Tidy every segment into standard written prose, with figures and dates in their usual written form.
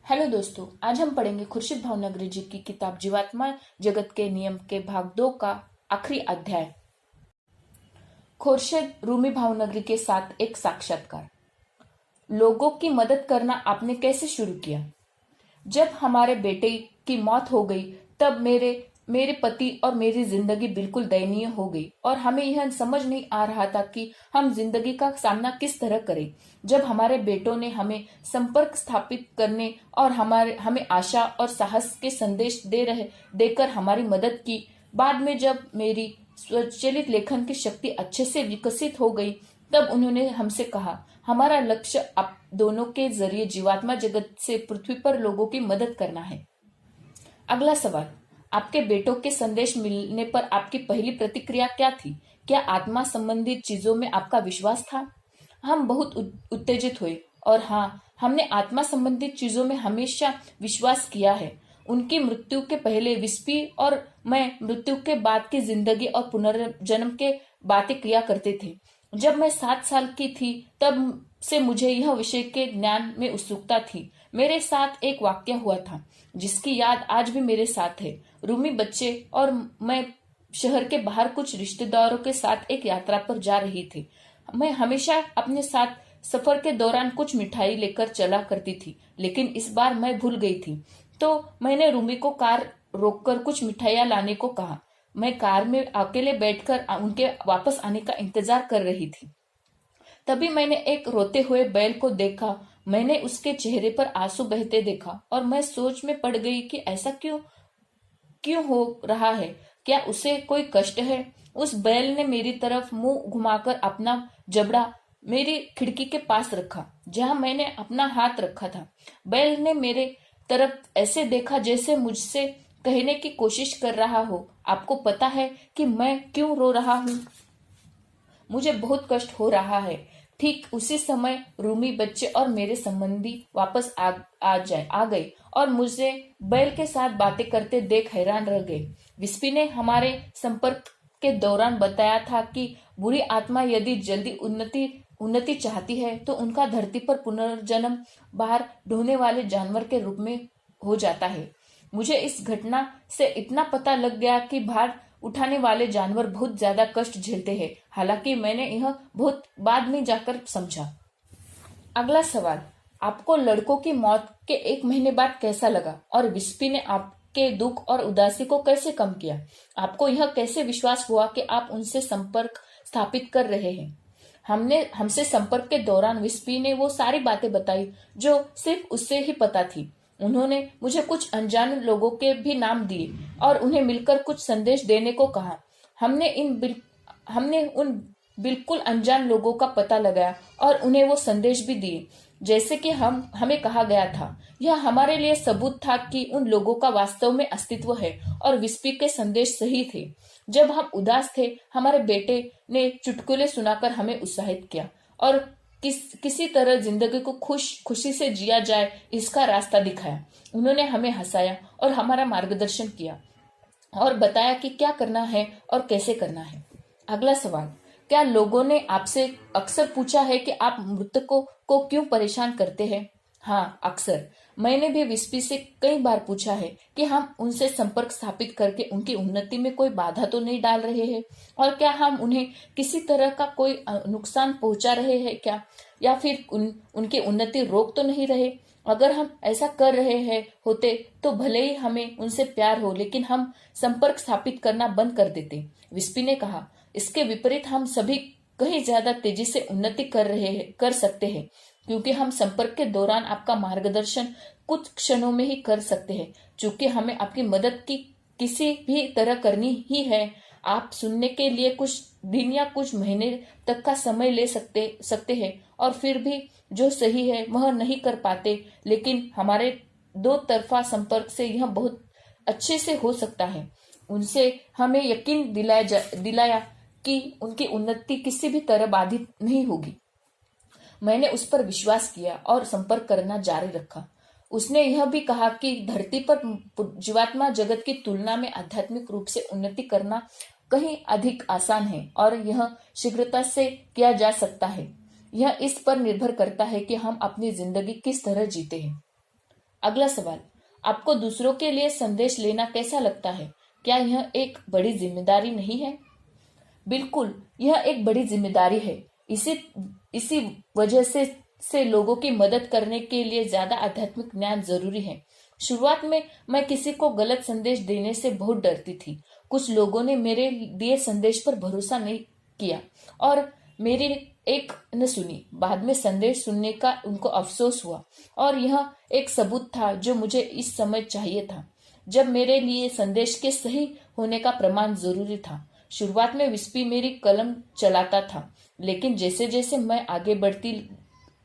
Hello दोस्तों, आज हम पढ़ेंगे खुर्शीद भावनगरी जी की किताब जीवात्मा जगत के नियम के भाग 2 का आखिरी अध्याय। खुर्शीद रूमी भावनगरी के साथ एक साक्षात्कार। लोगों की मदद करना आपने कैसे शुरू किया? जब हमारे बेटे की मौत हो गई तब मेरे मेरे पति और मेरी जिंदगी बिल्कुल दयनीय हो गई और हमें यह समझ नहीं आ रहा था कि हम जिंदगी का सामना किस तरह करें। जब हमारे बेटों ने हमें संपर्क स्थापित करने और हमें आशा और साहस के संदेश देकर हमारी मदद की, बाद में जब मेरी स्वचालित लेखन की शक्ति अच्छे से विकसित हो गई, तब उन्होंने हमसे कहा, हमारा लक्ष्य आप दोनों के जरिए जीवात्मा जगत से पृथ्वी पर लोगों की मदद करना है। अगला सवाल, आपके बेटों के संदेश मिलने पर आपकी पहली प्रतिक्रिया क्या थी? क्या आत्मा संबंधित चीजों में आपका विश्वास था? हम बहुत उत्तेजित हुए और हाँ, हमने आत्मा संबंधित चीजों में हमेशा विश्वास किया है। उनकी मृत्यु के पहले विस्पी और मैं मृत्यु के बाद की जिंदगी और पुनर्जन्म के बातें किया करते थे। जब मैं 7 साल की थी तब से मुझे यह विषय के ज्ञान में उत्सुकता थी। मेरे साथ एक वाक्य हुआ था जिसकी याद आज भी मेरे साथ है। रूमी बच्चे और मैं शहर के बाहर कुछ रिश्तेदारों के साथ एक यात्रा पर जा रही थी। मैं हमेशा अपने साथ सफर के दौरान कुछ मिठाई लेकर चला करती थी, लेकिन इस बार मैं भूल गई थी। तो मैंने रूमी को कार रोककर कुछ मिठाइयां लाने को कहा। मैं कार में अकेले बैठकर उनके वापस आने का इंतजार कर रही थी। तभी मैंने एक रोते हुए बैल को देखा। मैंने उसके चेहरे पर आंसू बहते देखा और मैं सोच में पड़ गई कि ऐसा क्यों क्यों हो रहा है। क्या उसे कोई कष्ट है? उस बैल ने मेरी तरफ मुंह घुमाकर अपना जबड़ा मेरी खिड़की के पास रखा जहां मैंने अपना हाथ रखा था। बैल ने मेरे तरफ ऐसे देखा जैसे मुझसे कहने की कोशिश कर रहा हो, आपको पता है कि मैं क्यों रो रहा हूं? मुझे बहुत कष्ट हो रहा है। ठीक उसी समय रूमी बच्चे और मेरे संबंधी वापस आ गए और मुझे बैल के साथ बातें करते देख हैरान रह गए। विस्पी ने हमारे संपर्क के दौरान बताया था कि बुरी आत्मा यदि जल्दी उन्नति चाहती है तो उनका धरती पर पुनर्जन्म बाहर ढोने वाले जानवर के रूप में हो जाता है। मुझे इस घटना से इतना पता लग गया कि भार उठाने वाले जानवर बहुत ज्यादा कष्ट झेलते हैं। हालांकि मैंने यह बहुत बाद में जाकर समझा। अगला सवाल, आपको लड़कों की मौत के 1 महीने बाद कैसा लगा और विस्पी ने आपके दुख और उदासी को कैसे कम किया? आपको यह कैसे विश्वास हुआ कि आप उनसे संपर्क स्थापित कर रहे हैं? हमसे संपर्क के दौरान विस्पी ने वो सारी बातें बताई जो सिर्फ उससे ही पता थी। उन्होंने मुझे कुछ अनजान लोगों के भी नाम दिए और उन्हें मिलकर कुछ संदेश देने को कहा। हमने उन बिल्कुल अनजान लोगों का पता लगाया और उन्हें वो संदेश भी दिए जैसे कि हमें कहा गया था। यह हमारे लिए सबूत था कि उन लोगों का वास्तव में अस्तित्व है और विस्पी के संदेश सही थे। जब हम उदास थे, हमारे बेटे ने चुटकुले सुनाकर हमें उत्साहित किया और किसी तरह जिंदगी को खुशी से जिया जाए इसका रास्ता दिखाया। उन्होंने हमें हंसाया और हमारा मार्गदर्शन किया और बताया कि क्या करना है और कैसे करना है। अगला सवाल, क्या लोगों ने आपसे अक्सर पूछा है कि आप मृतकों को क्यों परेशान करते हैं? हाँ, अक्सर। मैंने भी विस्पी से कई बार पूछा है कि हम उनसे संपर्क स्थापित करके उनकी उन्नति में कोई बाधा तो नहीं डाल रहे हैं और क्या हम उन्हें किसी तरह का कोई नुकसान पहुंचा रहे हैं क्या, या फिर उनकी उन्नति रोक तो नहीं रहे। अगर हम ऐसा कर रहे हैं होते तो भले ही हमें उनसे प्यार हो, लेकिन हम संपर्क स्थापित करना बंद कर देते। विस्पी ने कहा, इसके विपरीत हम सभी कहीं ज्यादा तेजी से उन्नति कर सकते हैं क्योंकि हम संपर्क के दौरान आपका मार्गदर्शन कुछ क्षणों में ही कर सकते हैं। चूंकि हमें आपकी मदद की किसी भी तरह करनी ही है, आप सुनने के लिए कुछ दिन या कुछ महीने तक का समय ले सकते हैं और फिर भी जो सही है वह नहीं कर पाते, लेकिन हमारे 2 तरफा संपर्क से यह बहुत अच्छे से हो सकता है। उनसे हमें यकीन दिलाया कि उनकी उन्नति किसी भी तरह बाधित नहीं होगी। मैंने उस पर विश्वास किया और संपर्क करना जारी रखा। उसने यह भी कहा कि धरती पर जीवात्मा जगत की तुलना में आध्यात्मिक रूप से उन्नति करना कहीं अधिक आसान है और यह शीघ्रता से किया जा सकता है। यह इस पर निर्भर करता है कि हम अपनी जिंदगी किस तरह जीते हैं। अगला सवाल, आपको दूसरों के लिए संदेश लेना कैसा लगता है? क्या यह एक बड़ी जिम्मेदारी नहीं है? बिल्कुल, यह एक बड़ी जिम्मेदारी है। इसी इसी वजह से लोगों की मदद करने के लिए ज्यादा आध्यात्मिक ज्ञान जरूरी है। शुरुआत में मैं किसी को गलत संदेश देने से बहुत डरती थी। कुछ लोगों ने मेरे दिए संदेश पर भरोसा नहीं किया और मेरी एक न सुनी। बाद में संदेश सुनने का उनको अफसोस हुआ और यह एक सबूत था जो मुझे इस समय चाहिए था, जब मेरे लिए संदेश के सही होने का प्रमाण जरूरी था। शुरुआत में विस्पी मेरी कलम चलाता था, लेकिन जैसे जैसे मैं आगे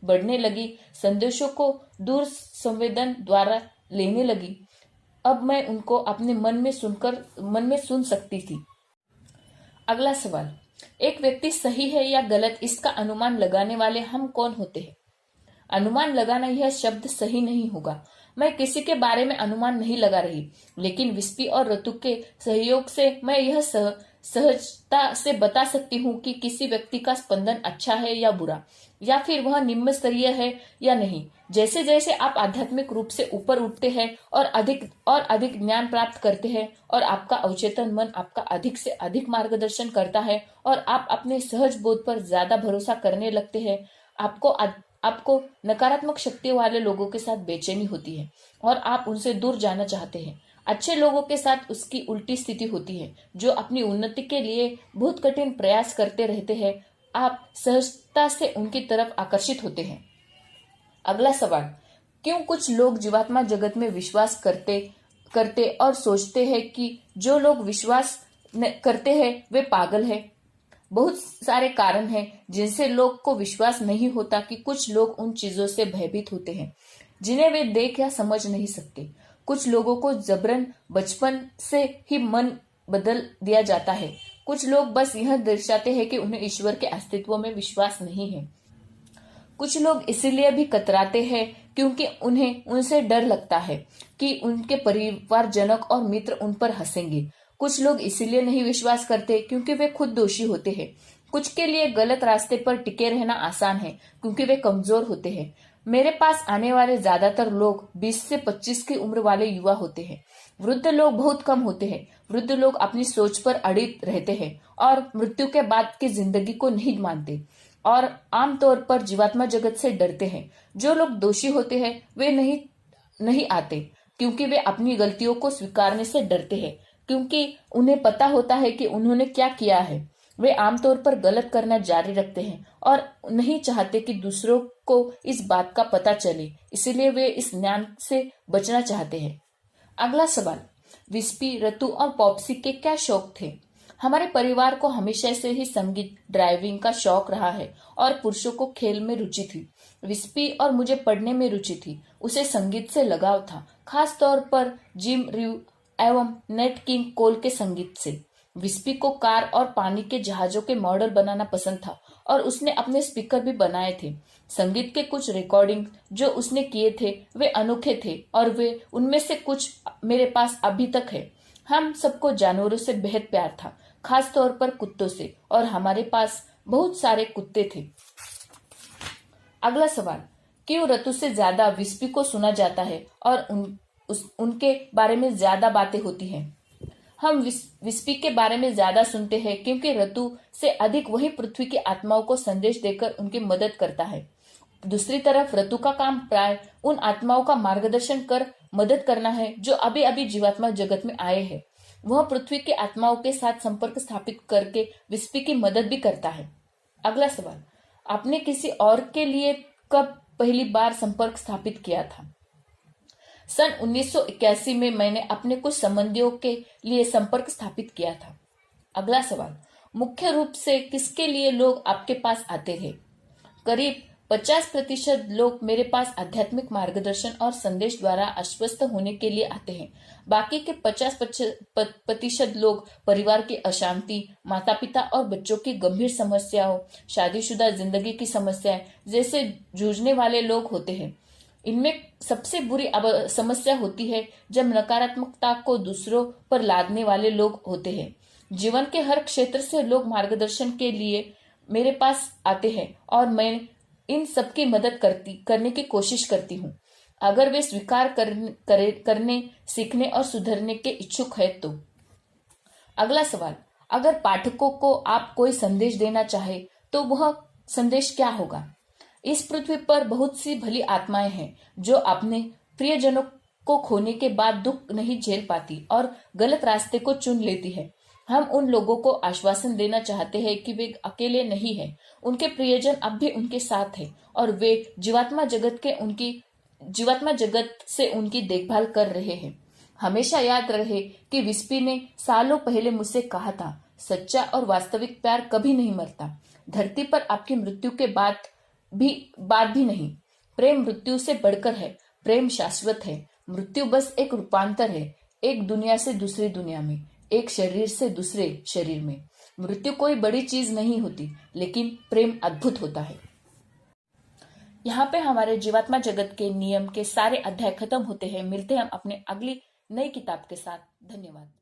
बढ़ने लगी, संदेशों को दूर संवेदन द्वारा लेने लगी। अब मैं उनको अपने मन में सुन सकती थी। अगला सवाल, एक व्यक्ति सही है या गलत इसका अनुमान लगाने वाले हम कौन होते हैं? अनुमान लगाना यह शब्द सही नहीं होगा। मैं किसी के बारे में अनुमान नहीं लगा रही, लेकिन विस्पी और ऋतु के सहयोग से मैं यह सहजता से बता सकती हूँ कि किसी व्यक्ति का स्पंदन अच्छा है या बुरा, या फिर वह निम्न स्तरीय है या नहीं। जैसे जैसे आप आध्यात्मिक रूप से ऊपर उठते हैं और अधिक ज्ञान प्राप्त करते हैं और आपका अवचेतन मन आपका अधिक से अधिक मार्गदर्शन करता है और आप अपने सहज बोध पर ज्यादा भरोसा करने लगते हैं, आपको नकारात्मक शक्तियों वाले लोगों के साथ बेचैनी होती है और आप उनसे दूर जाना चाहते हैं। अच्छे लोगों के साथ उसकी उल्टी स्थिति होती है, जो अपनी उन्नति के लिए बहुत कठिन प्रयास करते रहते हैं। आप सहजता से उनकी तरफ आकर्षित होते हैं। अगला सवाल, क्यों कुछ लोग जीवात्मा जगत में विश्वास करते और सोचते हैं कि जो लोग विश्वास करते हैं वे पागल हैं? बहुत सारे कारण हैं जिनसे लोग को विश्वास नहीं होता कि कुछ लोग उन चीजों से भयभीत होते हैं जिन्हें वे देख या समझ नहीं सकते। कुछ लोगों को जबरन बचपन से ही मन बदल दिया जाता है। कुछ लोग बस यह दर्शाते हैं कि उन्हें ईश्वर के अस्तित्व में विश्वास नहीं है। कुछ लोग इसीलिए भी कतराते हैं क्योंकि उन्हें उनसे डर लगता है कि उनके परिवारजनक और मित्र उन पर हंसेंगे। कुछ लोग इसीलिए नहीं विश्वास करते क्योंकि वे खुद दोषी होते हैं। कुछ के लिए गलत रास्ते पर टिके रहना आसान है क्योंकि वे कमजोर होते हैं। मेरे पास आने वाले ज्यादातर लोग 20 से 25 की उम्र वाले युवा होते हैं। वृद्ध लोग बहुत कम होते हैं। वृद्ध लोग अपनी सोच पर अड़िग रहते हैं और मृत्यु के बाद की जिंदगी को नहीं मानते और आमतौर पर जीवात्मा जगत से डरते हैं। जो लोग दोषी होते हैं वे नहीं आते क्योंकि वे अपनी गलतियों को स्वीकारने से डरते हैं, क्योंकि उन्हें पता होता है कि उन्होंने क्या किया है। वे आमतौर पर गलत करना जारी रखते हैं और नहीं चाहते कि दूसरों को इस बात का पता चले, इसलिए वे इस ज्ञान से बचना चाहते हैं। अगला सवाल, विस्पी, ऋतु और पॉप्सी के क्या शौक थे? हमारे परिवार को हमेशा से ही संगीत, ड्राइविंग का शौक रहा है और पुरुषों को खेल में रुचि थी। विस्पी और मुझे पढ़ने में रुचि थी। उसे संगीत से लगाव था, खास तौर पर जिम रिव एवं नेट किंग कोल के संगीत से। विस्पी को कार और पानी के जहाजों के मॉडल बनाना पसंद था और उसने अपने स्पीकर भी बनाए थे। संगीत के कुछ रिकॉर्डिंग जो उसने किए थे वे अनोखे थे और वे उनमें से कुछ मेरे पास अभी तक है। हम सबको जानवरों से बेहद प्यार था, खास तौर पर कुत्तों से, और हमारे पास बहुत सारे कुत्ते थे। अगला सवाल, क्यों ऋतु से ज्यादा विस्पी को सुना जाता है और उनके बारे में ज्यादा बातें होती हैं? हम विस्पी के बारे में ज्यादा सुनते हैं क्योंकि ऋतु से अधिक वही पृथ्वी की आत्माओं को संदेश देकर उनकी मदद करता है। दूसरी तरफ ऋतु का काम प्राय उन आत्माओं का मार्गदर्शन कर मदद करना है जो अभी अभी जीवात्मा जगत में आए हैं। वह पृथ्वी के आत्माओं के साथ संपर्क स्थापित करके विस्पी की मदद भी करता है। अगला सवाल, आपने किसी और के लिए कब पहली बार संपर्क स्थापित किया था? सन 1981 में मैंने अपने कुछ संबंधियों के लिए संपर्क स्थापित किया था। अगला सवाल, मुख्य रूप से किसके लिए लोग आपके पास आते थे? करीब 50% लोग मेरे पास आध्यात्मिक मार्गदर्शन और संदेश द्वारा आश्वस्त होने के लिए आते हैं। बाकी के 50% लोग परिवार की अशांति, माता पिता और बच्चों की गंभीर समस्याओं, शादीशुदा जिंदगी की समस्याएं जैसे जूझने वाले लोग होते हैं। इनमें सबसे बुरी समस्या होती है जब नकारात्मकता को दूसरों पर लादने वाले लोग होते हैं। जीवन के हर क्षेत्र से लोग मार्गदर्शन के लिए मेरे पास आते हैं और मैं इन सबकी मदद करने की कोशिश करती हूँ। अगर वे स्वीकार करने, सीखने और सुधरने के इच्छुक है तो। अगला सवाल, अगर पाठकों को आप कोई संदेश देना चाहे तो वह संदेश क्या होगा? इस पृथ्वी पर बहुत सी भली आत्माएं हैं जो अपने प्रियजनों को खोने के बाद दुख नहीं झेल पाती और गलत रास्ते को चुन लेती है। हम उन लोगों को आश्वासन देना चाहते हैं कि वे अकेले नहीं हैं। उनके प्रियजन अब भी उनके साथ हैं और वे जीवात्मा जगत से उनकी देखभाल कर रहे हैं। हमेशा याद रहे कि विस्पी ने सालों पहले मुझसे कहा था, सच्चा और वास्तविक प्यार कभी नहीं मरता। धरती पर आपकी मृत्यु के बाद भी नहीं। प्रेम मृत्यु से बढ़कर है। प्रेम शाश्वत है। मृत्यु बस एक रूपांतर है, एक दुनिया से दूसरी दुनिया में, एक शरीर से दूसरे शरीर में। मृत्यु कोई बड़ी चीज नहीं होती, लेकिन प्रेम अद्भुत होता है। यहाँ पे हमारे जीवात्मा जगत के नियम के सारे अध्याय खत्म होते हैं। मिलते हैं हम अपने अगली नई किताब के साथ। धन्यवाद।